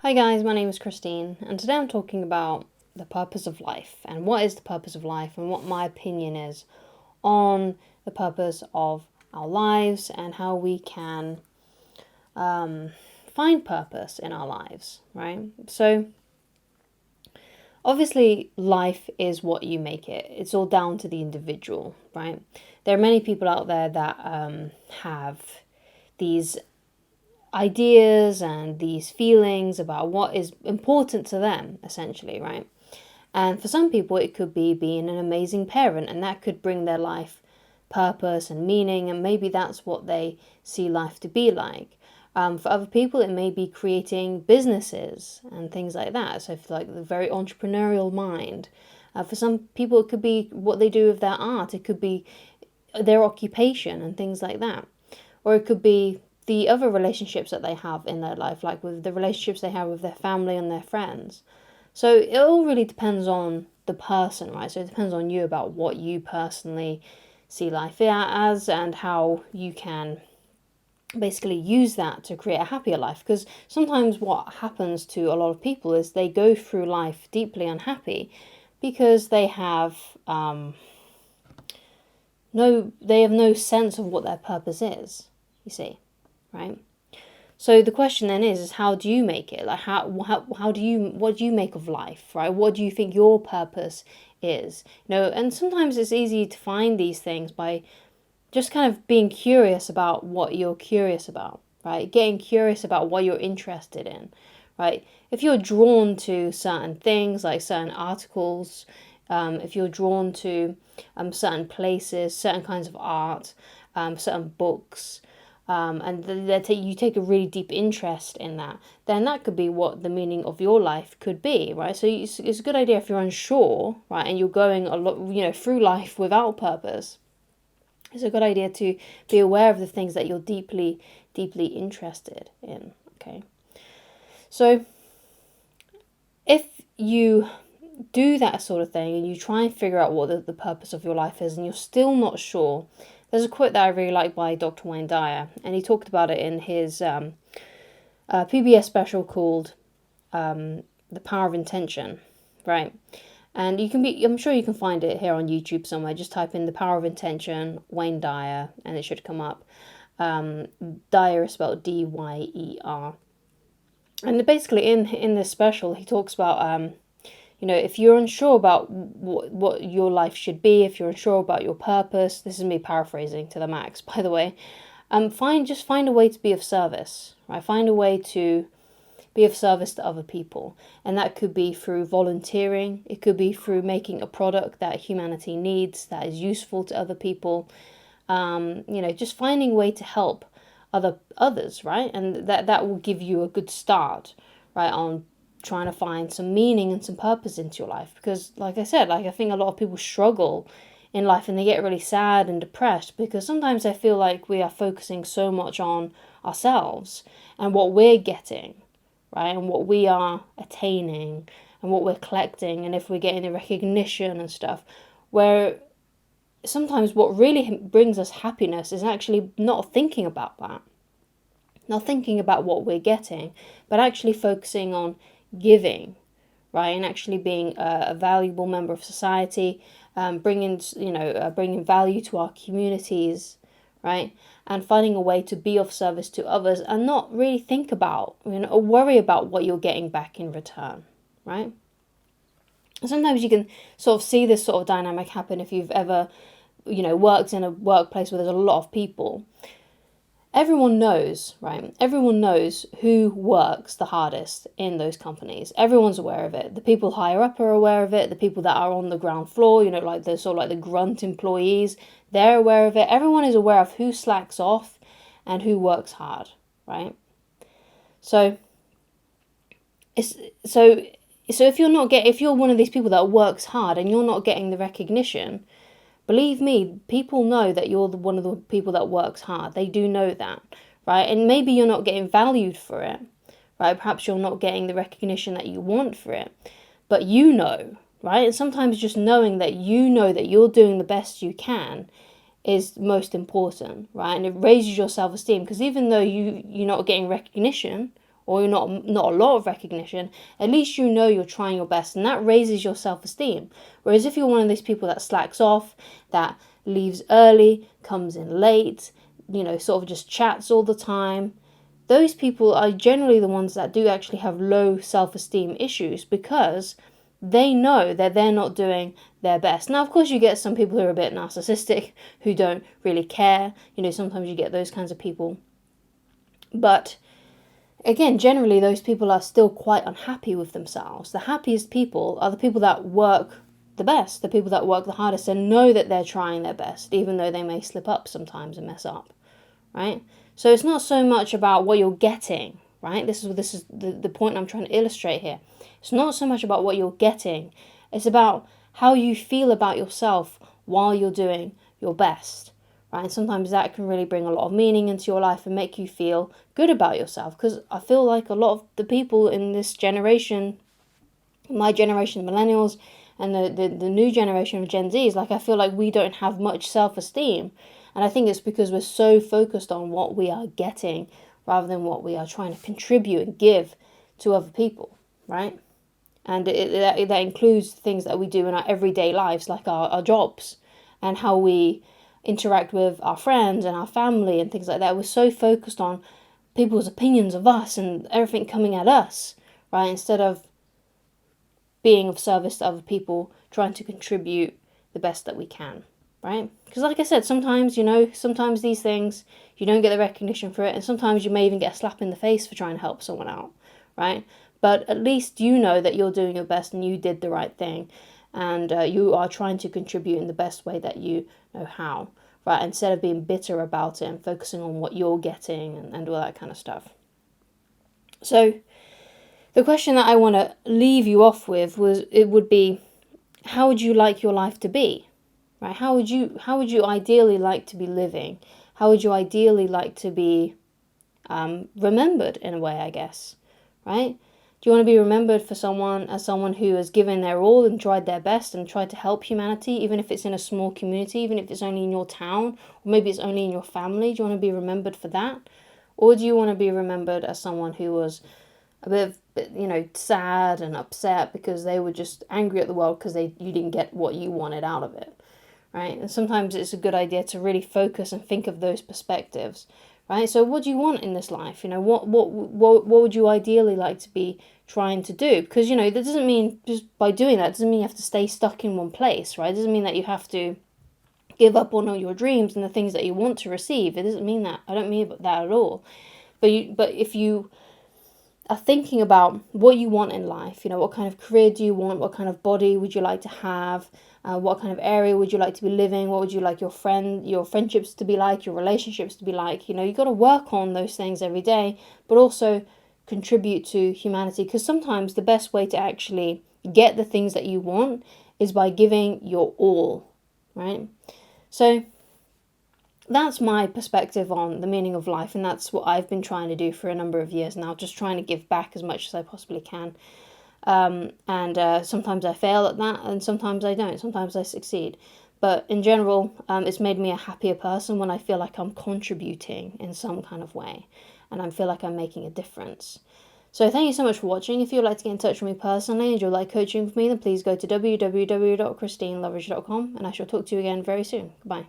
Hi guys, my name is Christine, and today I'm talking about the purpose of life and what is the purpose of life and what my opinion is on the purpose of our lives and how we can find purpose in our lives, right? So, obviously, life is what you make it. It's all down to the individual, right? There are many people out there that have these ideas and these feelings about what is important to them, essentially, right? And for some people, it could be being an amazing parent, and that could bring their life purpose and meaning, and maybe that's what they see life to be like. For other people, it may be creating businesses and things like that. So, if like the very entrepreneurial mind. For some people, it could be what they do with their art. It could be their occupation and things like that. Or it could be the other relationships that they have in their life, like with the relationships they have with their family and their friends. So it all really depends on the person, right? So it depends on you about what you personally see life as and how you can basically use that to create a happier life. Because sometimes what happens to a lot of people is they go through life deeply unhappy because they have no sense of what their purpose is, you see, right? So the question then is how do you make it? Like how do you, what do you make of life, right? What do you think your purpose is? And sometimes it's easy to find these things by just kind of being curious about what you're curious about, right? Getting curious about what you're interested in, right? If you're drawn to certain things, like certain articles, if you're drawn to certain places, certain kinds of art, certain books, and you take a really deep interest in that, then that could be what the meaning of your life could be, right? So it's a good idea if you're unsure, right, and you're going a lot, through life without purpose. It's a good idea to be aware of the things that you're deeply, deeply interested in. Okay, so if you do that sort of thing and you try and figure out what the purpose of your life is and you're still not sure, there's a quote that I really like by Dr. Wayne Dyer, and he talked about it in his PBS special called The Power of Intention, right? And I'm sure you can find it here on YouTube somewhere. Just type in The Power of Intention, Wayne Dyer, and it should come up. Dyer is spelled Dyer. And basically in this special, he talks about, if you're unsure about what your life should be, if you're unsure about your purpose, this is me paraphrasing to the max, by the way, find a way to be of service, right? Find a way to be of service to other people. And that could be through volunteering. It could be through making a product that humanity needs, that is useful to other people. Just finding a way to help others, right? And that will give you a good start, right, on trying to find some meaning and some purpose into your life. Because like I said, I think a lot of people struggle in life and they get really sad and depressed because sometimes I feel like we are focusing so much on ourselves and what we're getting, right, and what we are attaining and what we're collecting and if we're getting the recognition and stuff, where sometimes what really brings us happiness is actually not thinking about that, not thinking about what we're getting, but actually focusing on giving, right, and actually being a valuable member of society, bringing value to our communities, right, and finding a way to be of service to others and not really think about, or worry about what you're getting back in return, right? And sometimes you can sort of see this sort of dynamic happen if you've ever, worked in a workplace where there's a lot of people. Everyone knows, right? Everyone knows who works the hardest in those companies. Everyone's aware of it. The people higher up are aware of it. The people that are on the ground floor, like the sort of like the grunt employees, they're aware of it. Everyone is aware of who slacks off and who works hard, right? So if you're one of these people that works hard and you're not getting the recognition, believe me, people know that you're one of the people that works hard. They do know that, right? And maybe you're not getting valued for it, right? Perhaps you're not getting the recognition that you want for it, but you know, right? And sometimes just knowing that you know that you're doing the best you can is most important, right? And it raises your self-esteem because even though you're not getting recognition or not a lot of recognition, at least you know you're trying your best, and that raises your self-esteem. Whereas if you're one of those people that slacks off, that leaves early, comes in late, sort of just chats all the time, those people are generally the ones that do actually have low self-esteem issues, because they know that they're not doing their best. Now, of course, you get some people who are a bit narcissistic, who don't really care. Sometimes you get those kinds of people. But again, generally, those people are still quite unhappy with themselves. The happiest people are the people that work the best, the people that work the hardest and know that they're trying their best, even though they may slip up sometimes and mess up, right? So it's not so much about what you're getting, right? This is the point I'm trying to illustrate here. It's not so much about what you're getting. It's about how you feel about yourself while you're doing your best, right? And sometimes that can really bring a lot of meaning into your life and make you feel good about yourself. Because I feel like a lot of the people in this generation, my generation, millennials, and the new generation of Gen Zs, I feel like we don't have much self-esteem. And I think it's because we're so focused on what we are getting rather than what we are trying to contribute and give to other people, right? And that includes things that we do in our everyday lives, like our jobs, and how we interact with our friends and our family and things like that. We're so focused on people's opinions of us and everything coming at us, right? Instead of being of service to other people, trying to contribute the best that we can, right? Because like I said, sometimes these things, you don't get the recognition for it, and sometimes you may even get a slap in the face for trying to help someone out, right? But at least you know that you're doing your best and you did the right thing, and you are trying to contribute in the best way that you know how, right? Instead of being bitter about it and focusing on what you're getting and all that kind of stuff. So the question that I want to leave you off with would be, how would you like your life to be, right? How would you ideally like to be living? How would you ideally like to be remembered in a way, I guess, right? Do you want to be remembered as someone who has given their all and tried their best and tried to help humanity, even if it's in a small community, even if it's only in your town, or maybe it's only in your family? Do you want to be remembered for that? Or do you want to be remembered as someone who was a bit sad and upset because they were just angry at the world because you didn't get what you wanted out of it, right? And sometimes it's a good idea to really focus and think of those perspectives, right? So what do you want in this life? What would you ideally like to be trying to do? Because, that doesn't mean just by doing that, doesn't mean you have to stay stuck in one place, right? It doesn't mean that you have to give up on all your dreams and the things that you want to receive. It doesn't mean that. I don't mean that at all. But if you are thinking about what you want in life, what kind of career do you want, what kind of body would you like to have, what kind of area would you like to be living, what would you like your friendships to be like, your relationships to be like, you've got to work on those things every day, but also contribute to humanity, because sometimes the best way to actually get the things that you want is by giving your all, right? So that's my perspective on the meaning of life, and that's what I've been trying to do for a number of years now, just trying to give back as much as I possibly can. And sometimes I fail at that, and sometimes I don't. Sometimes I succeed. But in general, it's made me a happier person when I feel like I'm contributing in some kind of way, and I feel like I'm making a difference. So thank you so much for watching. If you'd like to get in touch with me personally and you'd like coaching with me, then please go to www.christineloveridge.com, and I shall talk to you again very soon. Goodbye.